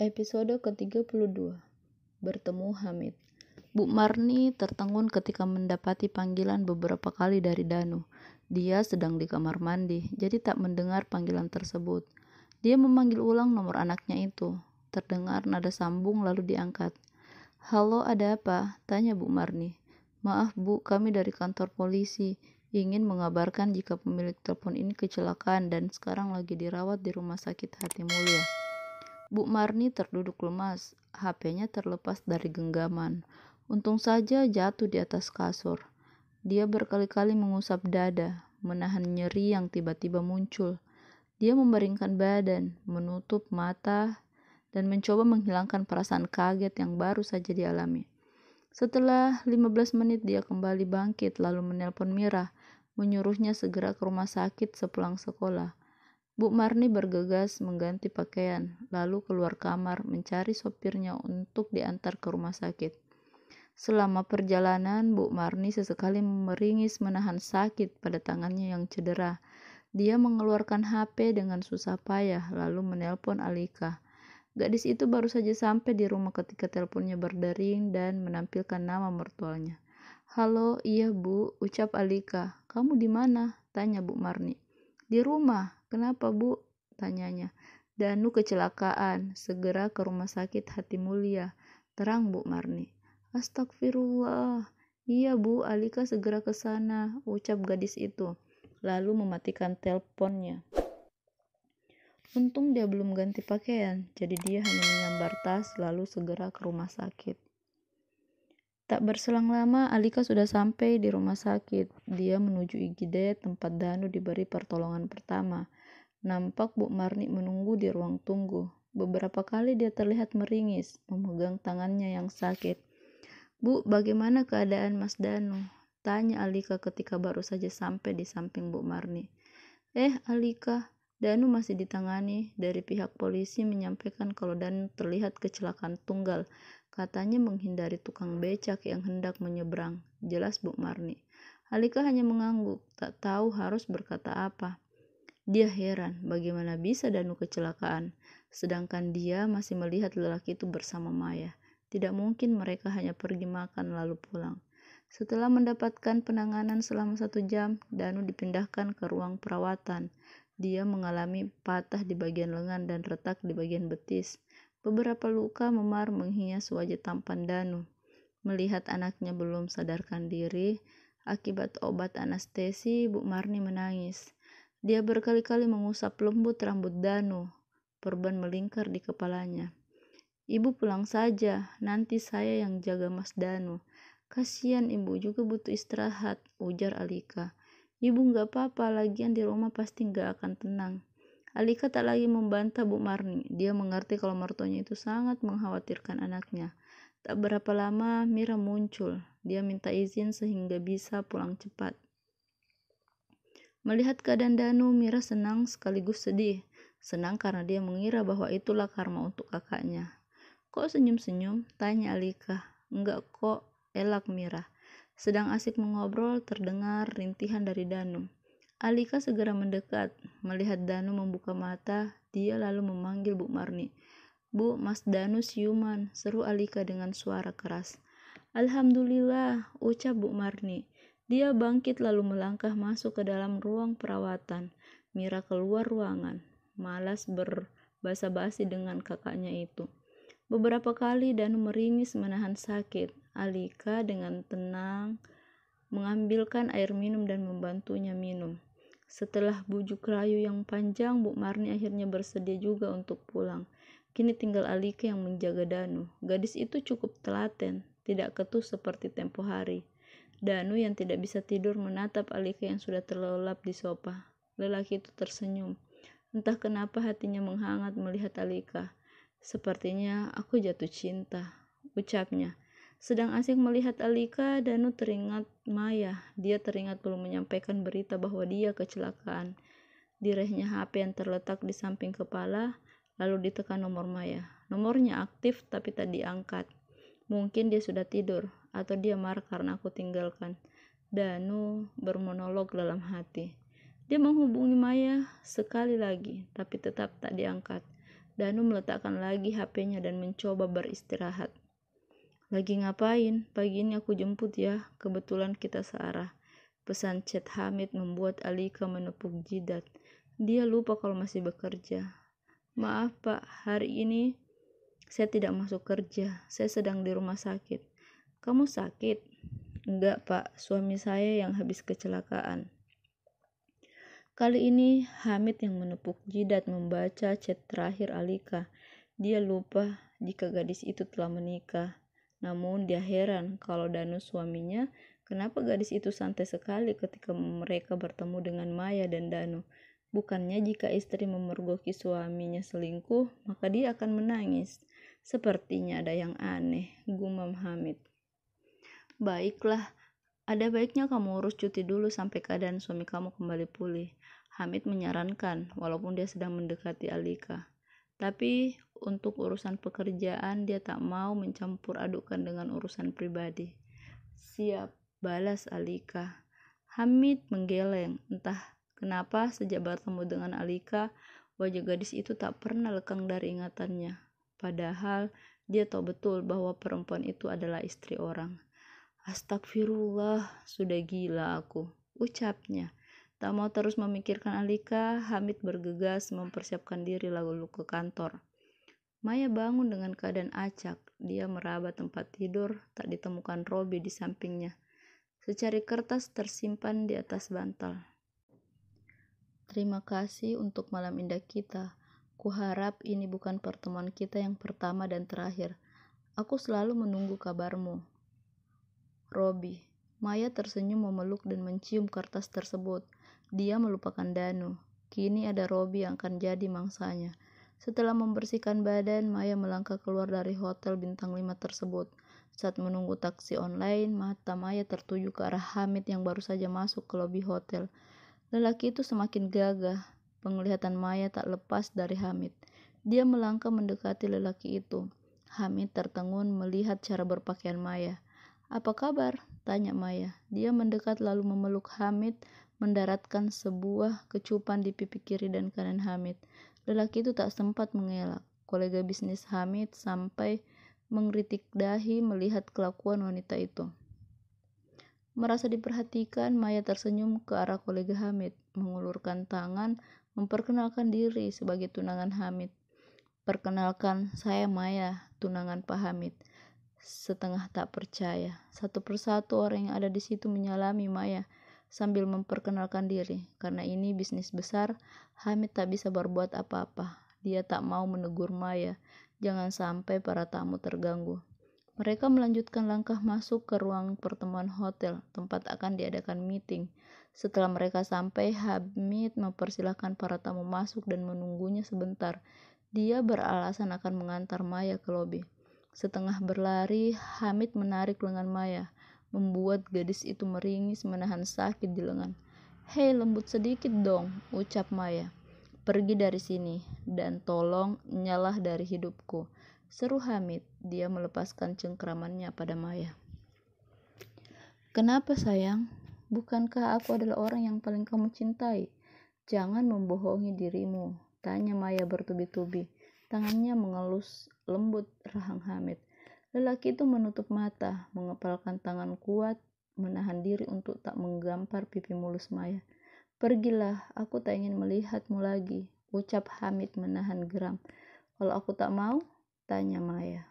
Episode ke-32. Bertemu Hamid. Bu Marni tertegun ketika mendapati panggilan beberapa kali dari Danu. Dia sedang di kamar mandi, jadi tak mendengar panggilan tersebut. Dia memanggil ulang nomor anaknya itu. Terdengar nada sambung lalu diangkat. "Halo, ada apa?" tanya Bu Marni. "Maaf Bu, kami dari kantor polisi. Ingin mengabarkan jika pemilik telepon ini kecelakaan dan sekarang lagi dirawat di Rumah Sakit Hati Mulia." Bu Marni terduduk lemas, HP-nya terlepas dari genggaman. Untung saja jatuh di atas kasur. Dia berkali-kali mengusap dada, menahan nyeri yang tiba-tiba muncul. Dia membaringkan badan, menutup mata, dan mencoba menghilangkan perasaan kaget yang baru saja dialami. Setelah 15 menit dia kembali bangkit lalu menelpon Mira, menyuruhnya segera ke rumah sakit sepulang sekolah. Bu Marni bergegas mengganti pakaian, lalu keluar kamar mencari sopirnya untuk diantar ke rumah sakit. Selama perjalanan, Bu Marni sesekali meringis menahan sakit pada tangannya yang cedera. Dia mengeluarkan HP dengan susah payah, lalu menelpon Alika. Gadis itu baru saja sampai di rumah ketika teleponnya berdering dan menampilkan nama mertuanya. "Halo, iya Bu," ucap Alika. "Kamu di mana?" tanya Bu Marni. "Di rumah." "Kenapa Bu?" tanyanya. "Danu kecelakaan, segera ke Rumah Sakit Hati Mulia," terang Bu Marni. "Astagfirullah." "Iya Bu, Alika segera ke sana," ucap gadis itu, lalu mematikan teleponnya. Untung dia belum ganti pakaian, jadi dia hanya menyambar tas lalu segera ke rumah sakit. Tak berselang lama, Alika sudah sampai di rumah sakit. Dia menuju IGD tempat Danu diberi pertolongan pertama. Nampak Bu Marni menunggu di ruang tunggu. Beberapa kali dia terlihat meringis, memegang tangannya yang sakit. "Bu, bagaimana keadaan Mas Danu?" tanya Alika ketika baru saja sampai di samping Bu Marni. Alika, Danu masih ditangani. Dari pihak polisi menyampaikan kalau Danu terlihat kecelakaan tunggal. Katanya menghindari tukang becak yang hendak menyeberang, jelas Bu Marni. Alika hanya mengangguk, tak tahu harus berkata apa. Dia heran bagaimana bisa Danu kecelakaan, sedangkan dia masih melihat lelaki itu bersama Maya. Tidak mungkin mereka hanya pergi makan lalu pulang. Setelah mendapatkan penanganan selama 1 jam, Danu dipindahkan ke ruang perawatan. Dia mengalami patah di bagian lengan dan retak di bagian betis. Beberapa luka memar menghias wajah tampan Danu. Melihat anaknya belum sadarkan diri, akibat obat anestesi, Bu Marni menangis. Dia berkali-kali mengusap lembut rambut Danu. Perban melingkar di kepalanya. "Ibu pulang saja, nanti saya yang jaga Mas Danu." "Kasihan ibu juga butuh istirahat," ujar Alika. "Ibu gak apa-apa, lagian di rumah pasti gak akan tenang." Alika tak lagi membantah Bu Marni. Dia mengerti kalau mertuanya itu sangat mengkhawatirkan anaknya. Tak berapa lama Mira muncul. Dia minta izin sehingga bisa pulang cepat. Melihat keadaan Danu, Mira senang sekaligus sedih. Senang karena dia mengira bahwa itulah karma untuk kakaknya. "Kok senyum-senyum?" tanya Alika. "Enggak kok," elak Mira. Sedang asik mengobrol, terdengar rintihan dari Danu. Alika segera mendekat. Melihat Danu membuka mata, dia lalu memanggil Bu Marni. "Bu, Mas Danu siuman," seru Alika dengan suara keras. "Alhamdulillah," ucap Bu Marni. Dia bangkit lalu melangkah masuk ke dalam ruang perawatan. Mira keluar ruangan, malas berbasa-basi dengan kakaknya itu. Beberapa kali Danu meringis menahan sakit. Alika dengan tenang mengambilkan air minum dan membantunya minum. Setelah bujuk rayu yang panjang, Bu Marni akhirnya bersedia juga untuk pulang. Kini tinggal Alika yang menjaga Danu. Gadis itu cukup telaten, tidak ketus seperti tempo hari. Danu yang tidak bisa tidur menatap Alika yang sudah terlelap di sofa. Lelaki itu tersenyum. Entah kenapa hatinya menghangat melihat Alika. "Sepertinya aku jatuh cinta," ucapnya. Sedang asik melihat Alika, Danu teringat Maya. Dia teringat belum menyampaikan berita bahwa dia kecelakaan. Direhnya HP yang terletak di samping kepala, lalu ditekan nomor Maya. Nomornya aktif tapi tak diangkat. Mungkin dia sudah tidur, atau dia marah karena aku tinggalkan. Danu bermonolog dalam hati. Dia menghubungi Maya sekali lagi, tapi tetap tak diangkat. Danu meletakkan lagi HP-nya dan mencoba beristirahat. Lagi ngapain? Pagi ini aku jemput ya, kebetulan kita searah. Pesan chat Hamid membuat Alika menepuk jidat. Dia lupa kalau masih bekerja. Maaf pak, hari ini saya tidak masuk kerja. Saya sedang di rumah sakit. Kamu sakit? Enggak pak, suami saya yang habis kecelakaan. Kali ini Hamid yang menepuk jidat membaca chat terakhir Alika. Dia lupa jika gadis itu telah menikah. Namun dia heran kalau Danu suaminya, kenapa gadis itu santai sekali ketika mereka bertemu dengan Maya dan Danu. Bukannya jika istri memergoki suaminya selingkuh, maka dia akan menangis. Sepertinya ada yang aneh, gumam Hamid. Baiklah, ada baiknya kamu urus cuti dulu sampai keadaan suami kamu kembali pulih. Hamid menyarankan, walaupun dia sedang mendekati Alika. Tapi untuk urusan pekerjaan dia tak mau mencampur adukan dengan urusan pribadi. Siap, balas Alika. Hamid menggeleng, entah kenapa sejak bertemu dengan Alika, wajah gadis itu tak pernah lekang dari ingatannya. Padahal dia tahu betul bahwa perempuan itu adalah istri orang. Astagfirullah, sudah gila aku, ucapnya. Tak mau terus memikirkan Alika, Hamid bergegas mempersiapkan diri lalu ke kantor. Maya bangun dengan keadaan acak. Dia meraba tempat tidur, tak ditemukan Robi di sampingnya. Secari kertas tersimpan di atas bantal. Terima kasih untuk malam indah kita. Kuharap ini bukan pertemuan kita yang pertama dan terakhir. Aku selalu menunggu kabarmu. Robi. Maya tersenyum memeluk dan mencium kertas tersebut. Dia melupakan Danu. Kini ada Robi yang akan jadi mangsanya. Setelah membersihkan badan, Maya melangkah keluar dari hotel bintang 5 tersebut. Saat menunggu taksi online, mata Maya tertuju ke arah Hamid yang baru saja masuk ke lobi hotel. Lelaki itu semakin gagah. Penglihatan Maya tak lepas dari Hamid. Dia melangkah mendekati lelaki itu. Hamid tertegun melihat cara berpakaian Maya. Apa kabar? Tanya Maya. Dia mendekat lalu memeluk Hamid, mendaratkan sebuah kecupan di pipi kiri dan kanan Hamid. Lelaki itu tak sempat mengelak. Kolega bisnis Hamid sampai mengeritik dahi melihat kelakuan wanita itu. Merasa diperhatikan, Maya tersenyum ke arah kolega Hamid, mengulurkan tangan, memperkenalkan diri sebagai tunangan Hamid. Perkenalkan, saya Maya, tunangan Pak Hamid. Setengah tak percaya. Satu persatu orang yang ada di situ menyalami Maya sambil memperkenalkan diri. Karena ini bisnis besar, Hamid tak bisa berbuat apa-apa. Dia tak mau menegur Maya. Jangan sampai para tamu terganggu. Mereka melanjutkan langkah masuk ke ruang pertemuan hotel, tempat akan diadakan meeting. Setelah mereka sampai, Hamid mempersilahkan para tamu masuk dan menunggunya sebentar. Dia beralasan akan mengantar Maya ke lobi. Setengah berlari, Hamid menarik lengan Maya, membuat gadis itu meringis menahan sakit di lengan. Hei, lembut sedikit dong, ucap Maya. Pergi dari sini, dan tolong nyalah dari hidupku, seru Hamid. Dia melepaskan cengkramannya pada Maya. Kenapa sayang? Bukankah aku adalah orang yang paling kamu cintai? Jangan membohongi dirimu, tanya Maya bertubi-tubi. Tangannya mengelus lembut rahang Hamid. Lelaki itu menutup mata, mengepalkan tangan kuat, menahan diri untuk tak menggampar pipi mulus Maya. Pergilah, aku tak ingin melihatmu lagi, ucap Hamid menahan geram. Kalau aku tak mau? Tanya Maya.